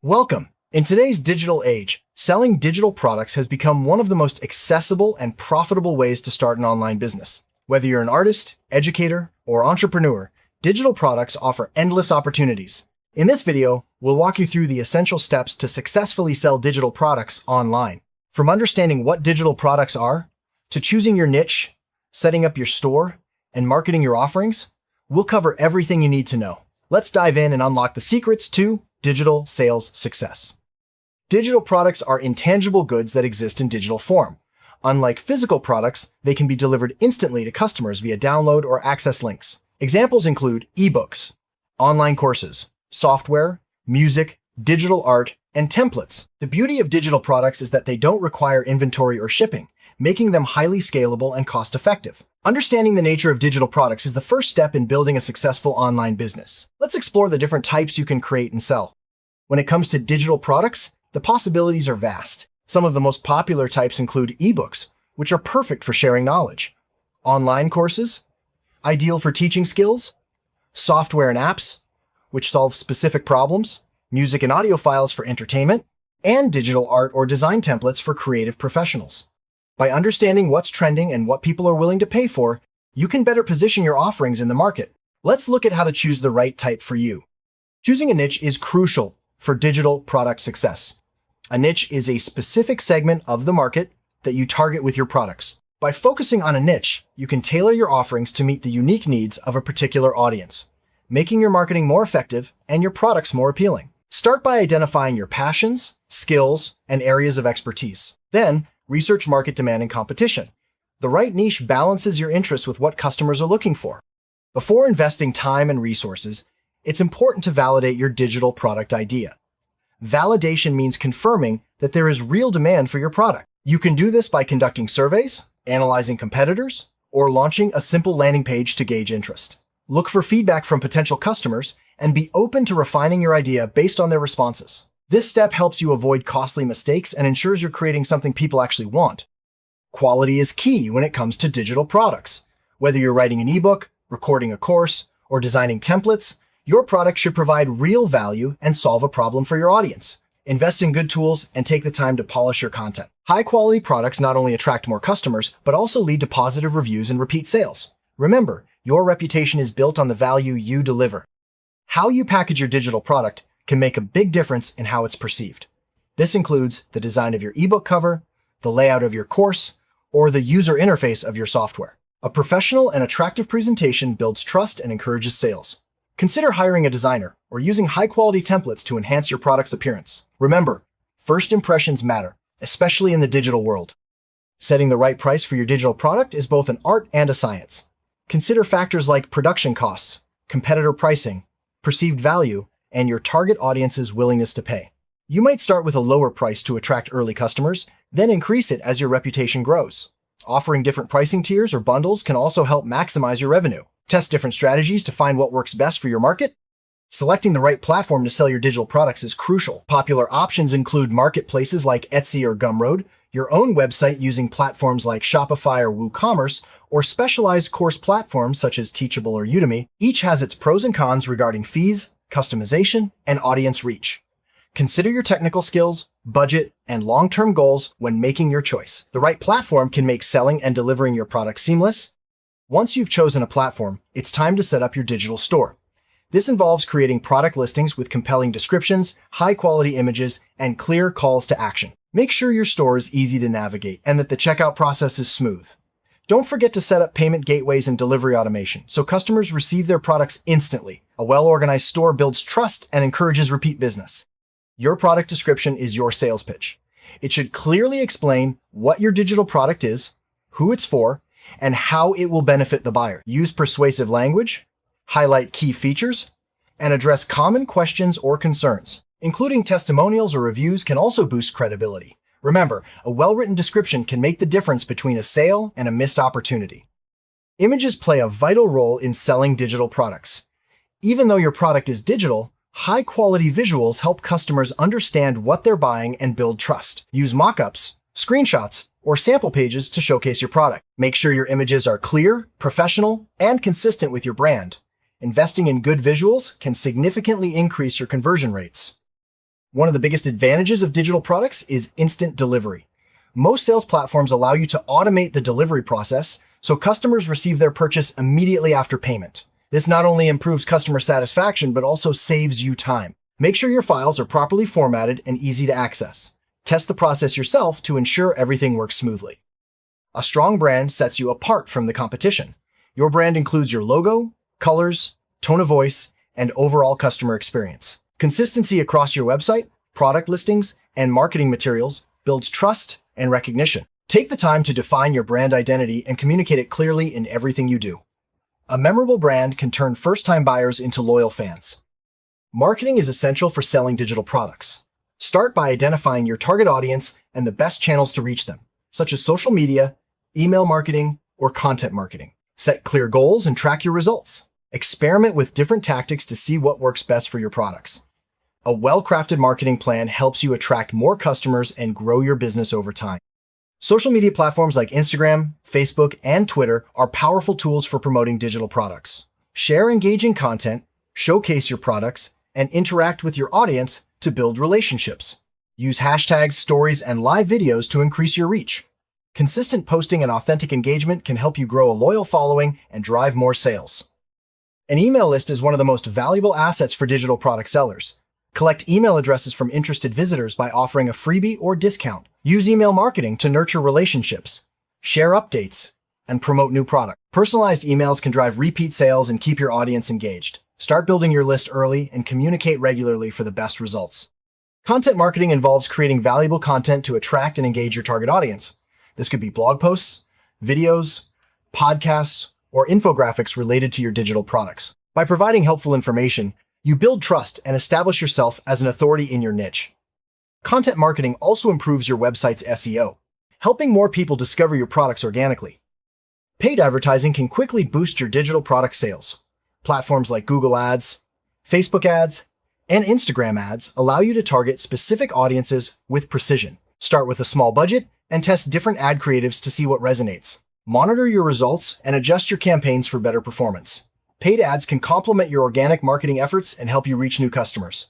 Welcome! In today's digital age, selling digital products has become one of the most accessible and profitable ways to start an online business. Whether you're an artist, educator, or entrepreneur, digital products offer endless opportunities. In this video, we'll walk you through the essential steps to successfully sell digital products online. From understanding what digital products are, to choosing your niche, setting up your store, and marketing your offerings, we'll cover everything you need to know. Let's dive in and unlock the secrets to digital sales success. Digital products are intangible goods that exist in digital form. Unlike physical products, they can be delivered instantly to customers via download or access links. Examples include ebooks, online courses, software, music, digital art, and templates. The beauty of digital products is that they don't require inventory or shipping, making them highly scalable and cost-effective. Understanding the nature of digital products is the first step in building a successful online business. Let's explore the different types you can create and sell. When it comes to digital products, the possibilities are vast. Some of the most popular types include ebooks, which are perfect for sharing knowledge, online courses, ideal for teaching skills, software and apps, which solve specific problems, music and audio files for entertainment, and digital art or design templates for creative professionals. By understanding what's trending and what people are willing to pay for, you can better position your offerings in the market. Let's look at how to choose the right type for you. Choosing a niche is crucial for digital product success. A niche is a specific segment of the market that you target with your products. By focusing on a niche, you can tailor your offerings to meet the unique needs of a particular audience, making your marketing more effective and your products more appealing. Start by identifying your passions, skills, and areas of expertise. Then, research market demand and competition. The right niche balances your interests with what customers are looking for. Before investing time and resources, it's important to validate your digital product idea. Validation means confirming that there is real demand for your product. You can do this by conducting surveys, analyzing competitors, or launching a simple landing page to gauge interest. Look for feedback from potential customers and be open to refining your idea based on their responses. This step helps you avoid costly mistakes and ensures you're creating something people actually want. Quality is key when it comes to digital products. Whether you're writing an ebook, recording a course, or designing templates, your product should provide real value and solve a problem for your audience. Invest in good tools and take the time to polish your content. High-quality products not only attract more customers, but also lead to positive reviews and repeat sales. Remember, your reputation is built on the value you deliver. How you package your digital product can make a big difference in how it's perceived. This includes the design of your ebook cover, the layout of your course, or the user interface of your software. A professional and attractive presentation builds trust and encourages sales. Consider hiring a designer or using high-quality templates to enhance your product's appearance. Remember, first impressions matter, especially in the digital world. Setting the right price for your digital product is both an art and a science. Consider factors like production costs, competitor pricing, perceived value, and your target audience's willingness to pay. You might start with a lower price to attract early customers, then increase it as your reputation grows. Offering different pricing tiers or bundles can also help maximize your revenue. Test different strategies to find what works best for your market. Selecting the right platform to sell your digital products is crucial. Popular options include marketplaces like Etsy or Gumroad, your own website using platforms like Shopify or WooCommerce, or specialized course platforms such as Teachable or Udemy. Each has its pros and cons regarding fees, customization, and audience reach. Consider your technical skills, budget, and long-term goals when making your choice. The right platform can make selling and delivering your product seamless. Once you've chosen a platform, it's time to set up your digital store. This involves creating product listings with compelling descriptions, high-quality images, and clear calls to action. Make sure your store is easy to navigate and that the checkout process is smooth. Don't forget to set up payment gateways and delivery automation so customers receive their products instantly. A well-organized store builds trust and encourages repeat business. Your product description is your sales pitch. It should clearly explain what your digital product is, who it's for, and how it will benefit the buyer. Use persuasive language, highlight key features, and address common questions or concerns. Including testimonials or reviews can also boost credibility. Remember, a well-written description can make the difference between a sale and a missed opportunity. Images play a vital role in selling digital products. Even though your product is digital, high-quality visuals help customers understand what they're buying and build trust. Use mock-ups, screenshots, or sample pages to showcase your product. Make sure your images are clear, professional, and consistent with your brand. Investing in good visuals can significantly increase your conversion rates. One of the biggest advantages of digital products is instant delivery. Most sales platforms allow you to automate the delivery process so customers receive their purchase immediately after payment. This not only improves customer satisfaction, but also saves you time. Make sure your files are properly formatted and easy to access. Test the process yourself to ensure everything works smoothly. A strong brand sets you apart from the competition. Your brand includes your logo, colors, tone of voice, and overall customer experience. Consistency across your website, product listings, and marketing materials builds trust and recognition. Take the time to define your brand identity and communicate it clearly in everything you do. A memorable brand can turn first-time buyers into loyal fans. Marketing is essential for selling digital products. Start by identifying your target audience and the best channels to reach them, such as social media, email marketing, or content marketing. Set clear goals and track your results. Experiment with different tactics to see what works best for your products. A well-crafted marketing plan helps you attract more customers and grow your business over time. Social media platforms like Instagram, Facebook, and Twitter are powerful tools for promoting digital products. Share engaging content, showcase your products, and interact with your audience to build relationships. Use hashtags, stories, and live videos to increase your reach. Consistent posting and authentic engagement can help you grow a loyal following and drive more sales. An email list is one of the most valuable assets for digital product sellers. Collect email addresses from interested visitors by offering a freebie or discount. Use email marketing to nurture relationships, share updates, and promote new products. Personalized emails can drive repeat sales and keep your audience engaged. Start building your list early and communicate regularly for the best results. Content marketing involves creating valuable content to attract and engage your target audience. This could be blog posts, videos, podcasts, or infographics related to your digital products. By providing helpful information, you build trust and establish yourself as an authority in your niche. Content marketing also improves your website's SEO, helping more people discover your products organically. Paid advertising can quickly boost your digital product sales. Platforms like Google Ads, Facebook ads, and Instagram ads allow you to target specific audiences with precision. Start with a small budget and test different ad creatives to see what resonates. Monitor your results and adjust your campaigns for better performance. Paid ads can complement your organic marketing efforts and help you reach new customers.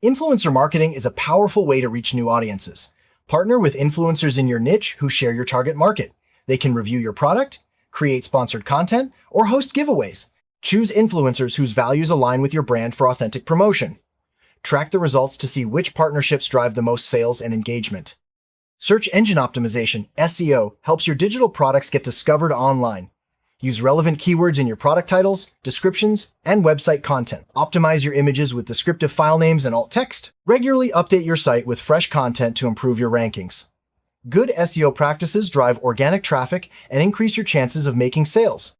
Influencer marketing is a powerful way to reach new audiences. Partner with influencers in your niche who share your target market. They can review your product, create sponsored content, or host giveaways. Choose influencers whose values align with your brand for authentic promotion. Track the results to see which partnerships drive the most sales and engagement. Search engine optimization, SEO, helps your digital products get discovered online. Use relevant keywords in your product titles, descriptions, and website content. Optimize your images with descriptive file names and alt text. Regularly update your site with fresh content to improve your rankings. Good SEO practices drive organic traffic and increase your chances of making sales.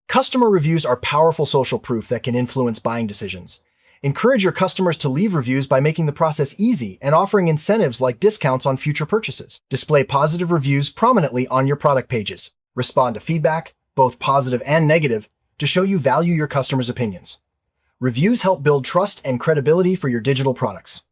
Customer reviews are powerful social proof that can influence buying decisions. Encourage your customers to leave reviews by making the process easy and offering incentives like discounts on future purchases. Display positive reviews prominently on your product pages. Respond to feedback, both positive and negative, to show you value your customers' opinions. Reviews help build trust and credibility for your digital products.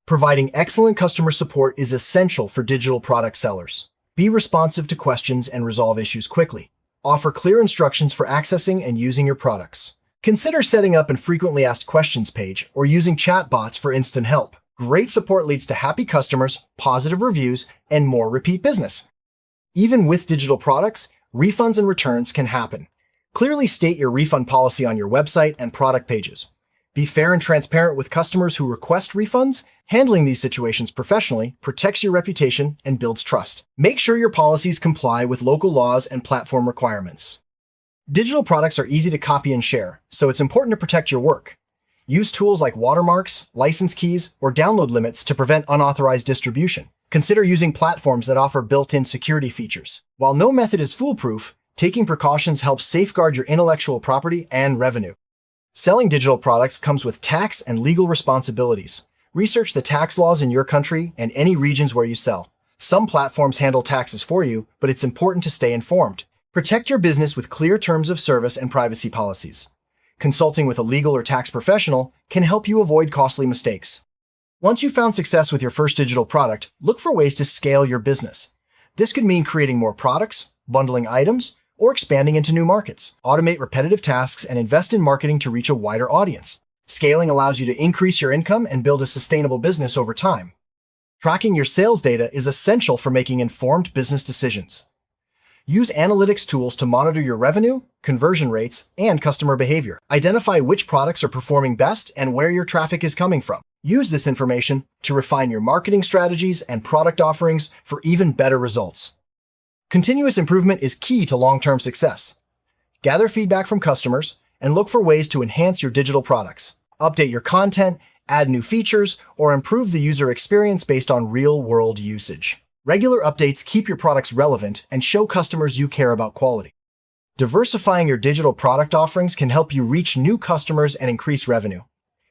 Providing excellent customer support is essential for digital product sellers. Be responsive to questions and resolve issues quickly. Offer clear instructions for accessing and using your products. Consider setting up an frequently asked questions page or using chatbots for instant help. Great support leads to happy customers, positive reviews, and more repeat business. Even with digital products, refunds and returns can happen. Clearly state your refund policy on your website and product pages. Be fair and transparent with customers who request refunds. Handling these situations professionally protects your reputation and builds trust. Make sure your policies comply with local laws and platform requirements. Digital products are easy to copy and share, so it's important to protect your work. Use tools like watermarks, license keys, or download limits to prevent unauthorized distribution. Consider using platforms that offer built-in security features. While no method is foolproof, taking precautions helps safeguard your intellectual property and revenue. Selling digital products comes with tax and legal responsibilities. Research the tax laws in your country and any regions where you sell. Some platforms handle taxes for you, but it's important to stay informed. Protect your business with clear terms of service and privacy policies. Consulting with a legal or tax professional can help you avoid costly mistakes. Once you've found success with your first digital product, look for ways to scale your business. This could mean creating more products, bundling items, or expanding into new markets. Automate repetitive tasks and invest in marketing to reach a wider audience. Scaling allows you to increase your income and build a sustainable business over time. Tracking your sales data is essential for making informed business decisions. Use analytics tools to monitor your revenue, conversion rates, and customer behavior. Identify which products are performing best and where your traffic is coming from. Use this information to refine your marketing strategies and product offerings for even better results. Continuous improvement is key to long-term success. Gather feedback from customers and look for ways to enhance your digital products. Update your content, add new features, or improve the user experience based on real-world usage. Regular updates keep your products relevant and show customers you care about quality. Diversifying your digital product offerings can help you reach new customers and increase revenue.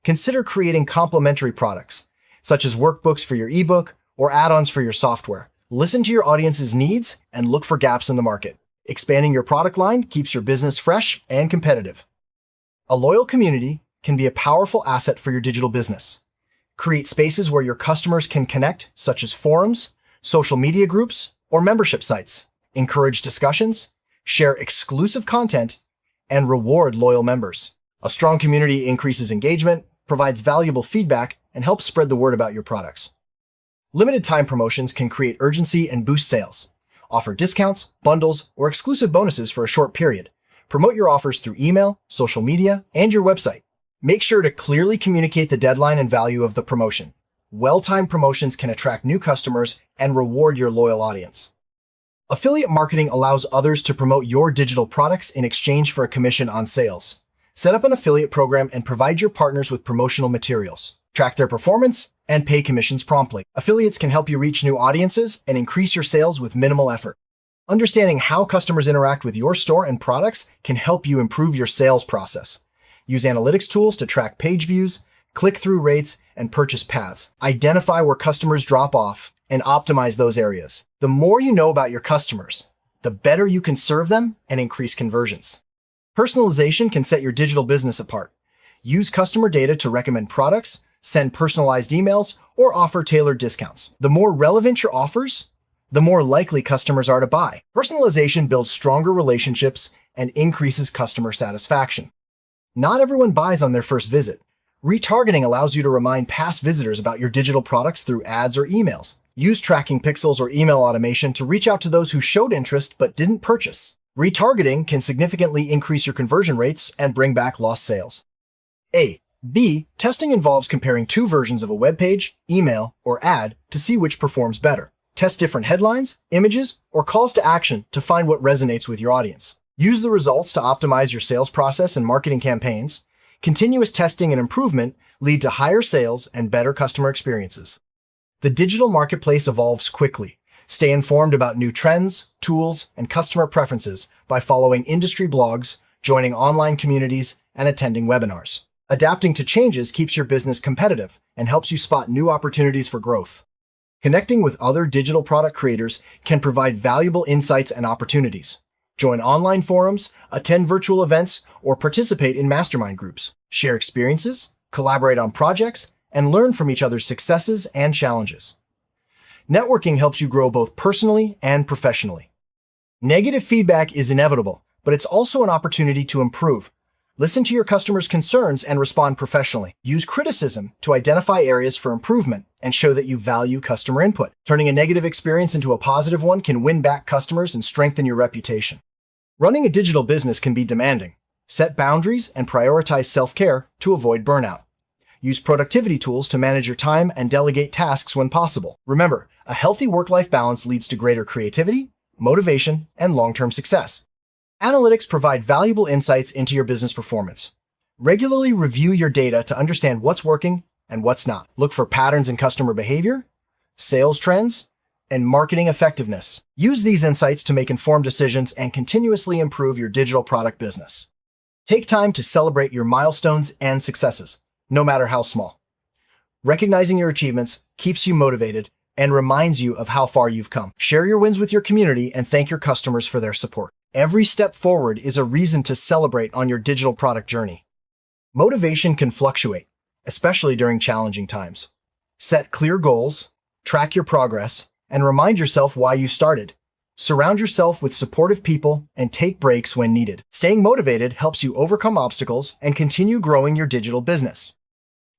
Consider creating complementary products, such as workbooks for your ebook or add-ons for your software. Listen to your audience's needs and look for gaps in the market. Expanding your product line keeps your business fresh and competitive. A loyal community can be a powerful asset for your digital business. Create spaces where your customers can connect, such as forums, social media groups, or membership sites. Encourage discussions, share exclusive content, and reward loyal members. A strong community increases engagement, provides valuable feedback, and helps spread the word about your products. Limited time promotions can create urgency and boost sales. Offer discounts, bundles, or exclusive bonuses for a short period. Promote your offers through email, social media, and your website. Make sure to clearly communicate the deadline and value of the promotion. Well-timed promotions can attract new customers and reward your loyal audience. Affiliate marketing allows others to promote your digital products in exchange for a commission on sales. Set up an affiliate program and provide your partners with promotional materials. Track their performance and pay commissions promptly. Affiliates can help you reach new audiences and increase your sales with minimal effort. Understanding how customers interact with your store and products can help you improve your sales process. Use analytics tools to track page views, click-through rates, and purchase paths. Identify where customers drop off and optimize those areas. The more you know about your customers, the better you can serve them and increase conversions. Personalization can set your digital business apart. Use customer data to recommend products, send personalized emails, or offer tailored discounts. The more relevant your offers, the more likely customers are to buy. Personalization builds stronger relationships and increases customer satisfaction. Not everyone buys on their first visit. Retargeting allows you to remind past visitors about your digital products through ads or emails. Use tracking pixels or email automation to reach out to those who showed interest but didn't purchase. Retargeting can significantly increase your conversion rates and bring back lost sales. B. Testing involves comparing two versions of a web page, email, or ad to see which performs better. Test different headlines, images, or calls to action to find what resonates with your audience. Use the results to optimize your sales process and marketing campaigns. Continuous testing and improvement lead to higher sales and better customer experiences. The digital marketplace evolves quickly. Stay informed about new trends, tools, and customer preferences by following industry blogs, joining online communities, and attending webinars. Adapting to changes keeps your business competitive and helps you spot new opportunities for growth. Connecting with other digital product creators can provide valuable insights and opportunities. Join online forums, attend virtual events, or participate in mastermind groups. Share experiences, collaborate on projects, and learn from each other's successes and challenges. Networking helps you grow both personally and professionally. Negative feedback is inevitable, but it's also an opportunity to improve. Listen to your customers' concerns and respond professionally. Use criticism to identify areas for improvement and show that you value customer input. Turning a negative experience into a positive one can win back customers and strengthen your reputation. Running a digital business can be demanding. Set boundaries and prioritize self-care to avoid burnout. Use productivity tools to manage your time and delegate tasks when possible. Remember, a healthy work-life balance leads to greater creativity, motivation, and long-term success. Analytics provide valuable insights into your business performance. Regularly review your data to understand what's working and what's not. Look for patterns in customer behavior, sales trends, and marketing effectiveness. Use these insights to make informed decisions and continuously improve your digital product business. Take time to celebrate your milestones and successes, no matter how small. Recognizing your achievements keeps you motivated and reminds you of how far you've come. Share your wins with your community and thank your customers for their support. Every step forward is a reason to celebrate on your digital product journey. Motivation can fluctuate, especially during challenging times. Set clear goals, track your progress, and remind yourself why you started. Surround yourself with supportive people and take breaks when needed. Staying motivated helps you overcome obstacles and continue growing your digital business.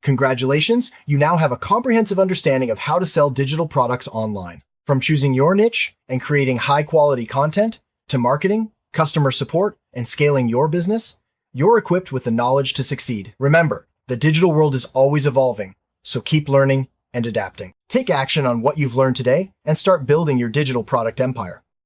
Congratulations, you now have a comprehensive understanding of how to sell digital products online. From choosing your niche and creating high-quality content to marketing, customer support, and scaling your business, you're equipped with the knowledge to succeed. Remember, the digital world is always evolving, so keep learning and adapting. Take action on what you've learned today and start building your digital product empire.